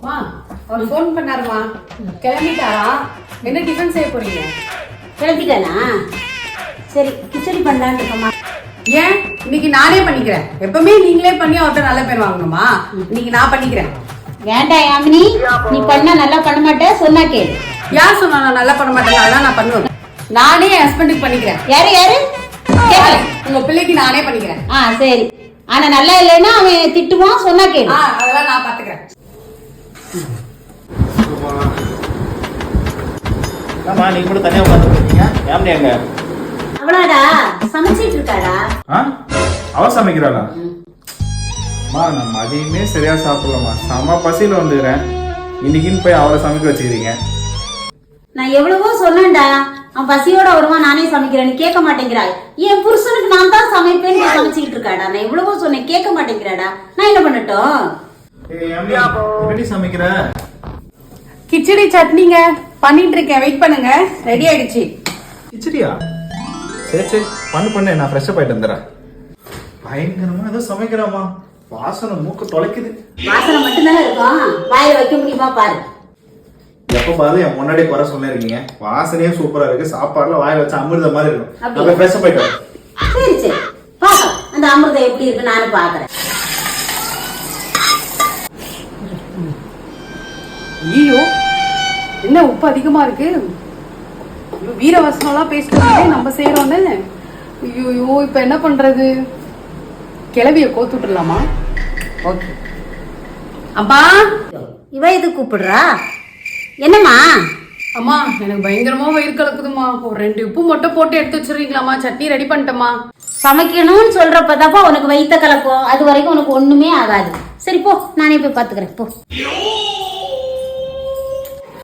மா அவர் ஃபோன் பண்ணாருமா, கிளம்பிட்டாரா? என்ன டிஃபன் செய்ய போறீங்க? கிளம்பிட்டானா? சரி கிச்சடி பண்ணலான்னு இருக்கோம்மா. ஏன் இன்னைக்கு நானே பண்ணிக்கிறேன். எப்பவுமே நீங்களே பண்ணி அவர்கிட்ட நல்ல பேர் வாங்கணுமா? இன்னைக்கு நான் பண்ணிக்கிறேன். வேண்டாம் யாமினி, நீ பண்ணா நல்லா பண்ண மாட்டே, சொன்னா கேளு. யார் சொன்னா நான் நல்லா பண்ண மாட்டேன்? அதான் நான் பண்ணுவேன். நானே என் ஹஸ்பண்டுக்கு பண்ணிக்கிறேன். யாரு யாரு? உங்க பிள்ளைக்கு நானே பண்ணிக்கிறேன். சரி. ஆனா நல்லா இல்லைன்னா அவன் திட்டுவான், சொன்னா கேளு. அதெல்லாம் நான் பாத்துக்கிறேன். ஆமா, நீங்க கூட தனியா உட்காந்துருக்கீங்க. யாமினி எங்க? அவளாடா சமைச்சிட்டு இருக்காடா. அவ சமைக்கிறாளா? நான் மதியமே சரியா சாப்பிடலாமா, செம பசியில வந்துக்கிறேன். இன்னைக்குன்னு போய் அவளை சமைக்க வச்சுக்கிறீங்க. நான் எவ்வளவோ சொன்னேன்டா, அவன் பசியோட வருவான், நானே சமைக்கிறேன்னு கேட்க மாட்டேங்கிறாள். என் புருஷனுக்கு நான் தான் சமைப்பேன்னு சமைச்சுக்கிட்டு இருக்காடா. நான் எவ்வளவோ சொன்னேன், கேட்க மாட்டேங்கிறாடா. நான் என்ன பண்ணட்டும்? எப்படி சமைக்கிற? கிச்சடி சட்னிங்க பண்ணிட்டு இருக்கேன். வெயிட் பண்ணுங்க, ரெடி ஆயிடுச்சு. கிச்சடியா? சரி சரி, பண்ணு நான் ஃப்ரெஷ் அப் ஆயிட்டு வந்துடுறேன். பயங்கரமா ஏதோ சமைக்கிறாமா, வாசனை மூக்கு தொலைக்குது. வாசனை மட்டும்தானே இருக்கும், வாயில வைக்க முடியுமா பாரு. எப்ப பாரு என் முன்னாடி குறை சொல்லிருக்கீங்க. வாசனையே சூப்பரா இருக்கு, சாப்பாடுல வாயில வச்சா அமிர்த மாதிரி இருக்கும். அப்ப ஃப்ரெஷ் அப் ஆயிட்டு வரேன். சரி சரி, பாக்கலாம் அந்த அமிர்தம் எப்படி இருக்கு நானும் பாக்குறேன். ஐயோ, என்ன உப்பு அதிகமா இருக்கு? வீரவசனம்லாம் பேசிட்டு நம்ம செய்யறோன்னு. ஐயோ, இப்ப என்ன பண்றது? கிளவிய கோத்துட்டுலாமா? ஓகே. அம்மா, இவ எது கூப்பிடுறா? என்னம்மா? அம்மா எனக்கு பயங்கரமா வயிறு கலக்குதுமா. ஒரு 2 உப்பு மட்டும் போட்டு எடுத்து வச்சிருக்கீங்களாமா? சட்னி ரெடி பண்ணிட்டேமா. சமைக்கணும்னு சொல்றப்பதாப்பா உனக்கு வயித்த கலக்கும். அது வரைக்கும் உனக்கு ஒண்ணுமே ஆகாது. சரி போ, நானே போய் பாத்துக்கிறேன் போ.